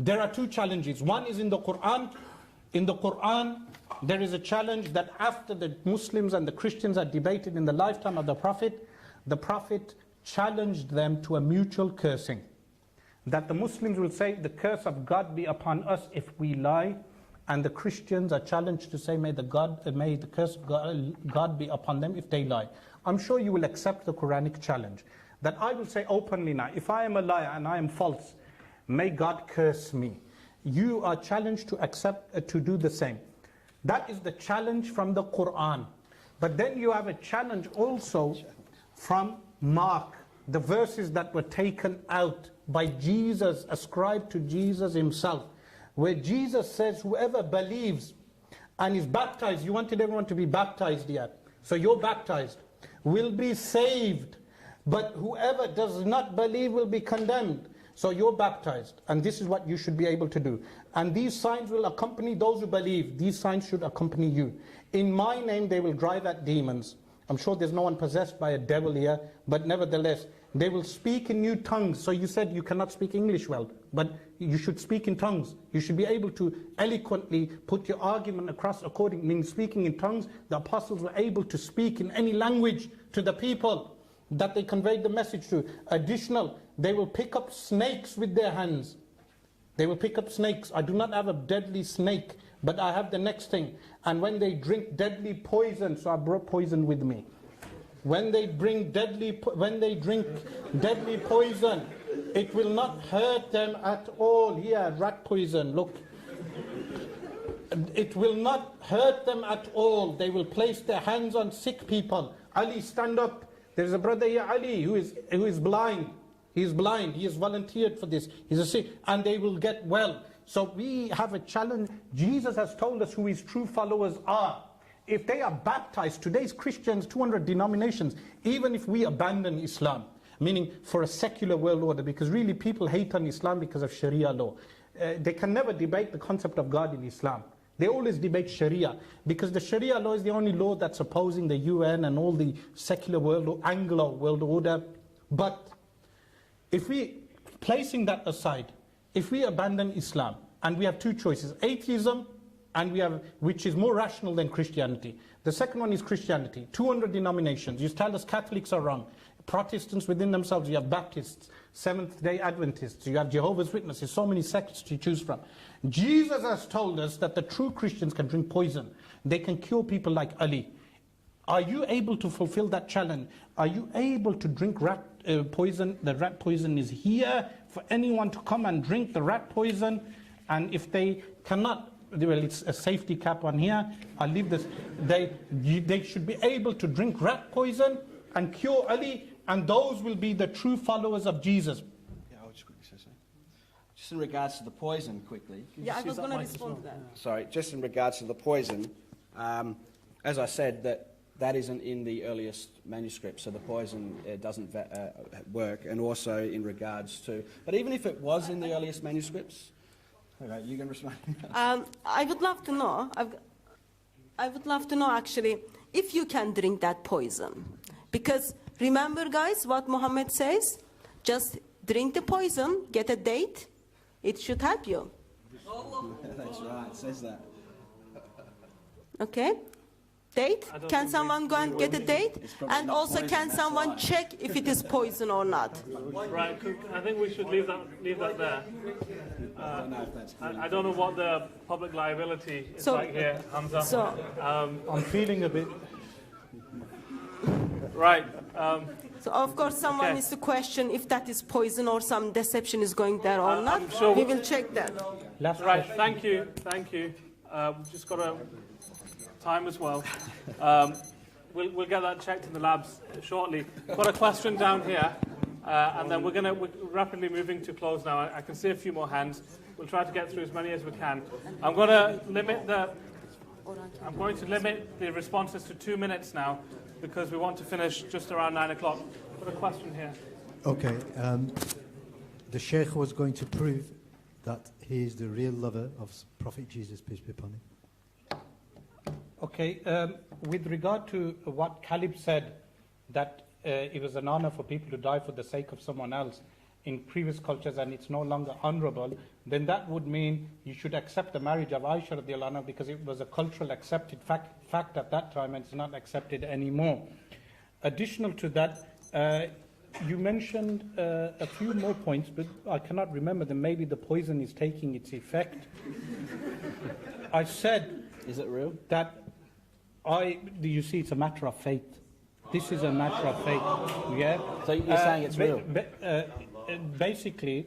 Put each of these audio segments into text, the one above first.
There are two challenges. One is in the Quran. In the Quran, there is a challenge that after the Muslims and the Christians are debated in the lifetime of the Prophet challenged them to a mutual cursing. That the Muslims will say, the curse of God be upon us if we lie, and the Christians are challenged to say, may the curse of God be upon them if they lie. I'm sure you will accept the Quranic challenge. That I will say openly now, if I am a liar and I am false, may God curse me. You are challenged to accept, to do the same. That is the challenge from the Quran. But then you have a challenge also from Mark, the verses that were taken out by Jesus, ascribed to Jesus himself, where Jesus says, whoever believes and is baptized, you wanted everyone to be baptized here, so you're baptized, will be saved, but whoever does not believe will be condemned. So you're baptized, and this is what you should be able to do. And these signs will accompany those who believe. These signs should accompany you. In my name they will drive out demons. I'm sure there's no one possessed by a devil here, but nevertheless, they will speak in new tongues. So you said you cannot speak English well, but you should speak in tongues. You should be able to eloquently put your argument across according, meaning speaking in tongues. The apostles were able to speak in any language to the people that they conveyed the message to. Additional, they will pick up snakes with their hands. They will pick up snakes. I do not have a deadly snake, but I have the next thing. And when they drink deadly poison, so I brought poison with me. When they drink deadly poison, it will not hurt them at all. Here, rat poison, look. It will not hurt them at all. They will place their hands on sick people. Ali, stand up. There's a brother here, Ali, who is blind. He is blind. He has volunteered for this. He's a sick, and they will get well. So we have a challenge. Jesus has told us who his true followers are. If they are baptized, today's Christians, 200 denominations, even if we abandon Islam, meaning for a secular world order, because really people hate on Islam because of Sharia law. They can never debate the concept of God in Islam. They always debate Sharia, because the Sharia law is the only law that's opposing the UN and all the secular world or Anglo world order. But if we, placing that aside, if we abandon Islam, and we have two choices, atheism, and we have, which is more rational than Christianity. The second one is Christianity, 200 denominations. You tell us Catholics are wrong. Protestants within themselves, you have Baptists, Seventh-day Adventists, you have Jehovah's Witnesses, so many sects to choose from. Jesus has told us that the true Christians can drink poison. They can cure people like Ali. Are you able to fulfill that challenge? Are you able to drink rat poison? The rat poison is here for anyone to come and drink the rat poison. And if they cannot, well, it's a safety cap on here. I'll leave this. They should be able to drink rat poison and cure Ali, and those will be the true followers of Jesus. Yeah, I'll just quickly say something. Just in regards to the poison, quickly. Yeah, I was going to respond to that. Sorry, just in regards to the poison, as I said, that isn't in the earliest manuscript, so the poison doesn't work, and also in regards to, but even if it was in the earliest manuscripts, okay, you can respond. I would love to know, I would love to know actually, if you can drink that poison. Because remember guys, what Muhammad says, just drink the poison, get a date, it should help you. That's right, it says that. Okay. Date? Can someone go and get a date? And also, can someone check if it is poison or not? Right, I think we should leave that there. I don't know what the public liability is like here, Hamza. I'm feeling a bit... Right. So of course someone needs to question if that is poison or some deception is going there or not. Sure we will check that. Right, thank you. We've just got a time as well. We'll get that checked in the labs shortly. Got a question down here, and then we're rapidly moving to close now. I can see a few more hands. We'll try to get through as many as we can. I'm going to limit the responses to 2 minutes now, because we want to finish just around 9 o'clock. Got a question here. Okay, the Shaykh was going to prove that he is the real lover of Prophet Jesus, peace be upon him. Okay, with regard to what Caleb said, that it was an honor for people to die for the sake of someone else, in previous cultures and it's no longer honorable, then that would mean you should accept the marriage of Aisha radiallahu anha because it was a cultural accepted fact at that time and it's not accepted anymore. Additional to that, you mentioned a few more points, but I cannot remember them. Maybe the poison is taking its effect. I said... Is it real? That you see, it's a matter of faith. This is a matter of faith. Yeah? So you're saying it's real? Basically,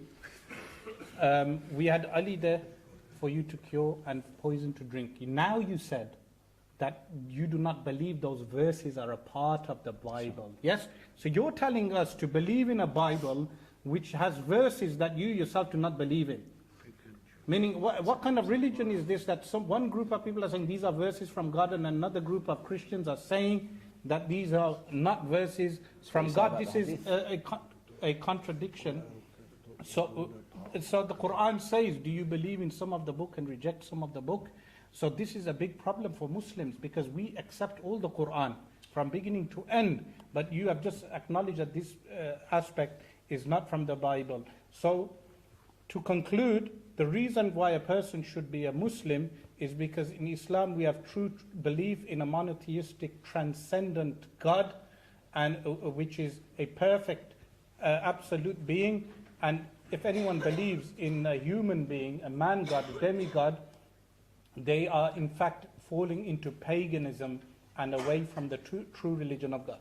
we had Ali there for you to cure and poison to drink. Now you said that you do not believe those verses are a part of the Bible. Yes? So you're telling us to believe in a Bible which has verses that you yourself do not believe in. Meaning, what kind of religion is this that one group of people are saying these are verses from God and another group of Christians are saying that these are not verses from God? This is a contradiction. So the Quran says, do you believe in some of the book and reject some of the book? So this is a big problem for Muslims because we accept all the Quran from beginning to end, but you have just acknowledged that this aspect is not from the Bible. So to conclude, the reason why a person should be a Muslim is because in Islam we have true belief in a monotheistic, transcendent God, and which is a perfect, absolute being. And if anyone believes in a human being, a man God, a demigod, they are in fact falling into paganism and away from the true religion of God.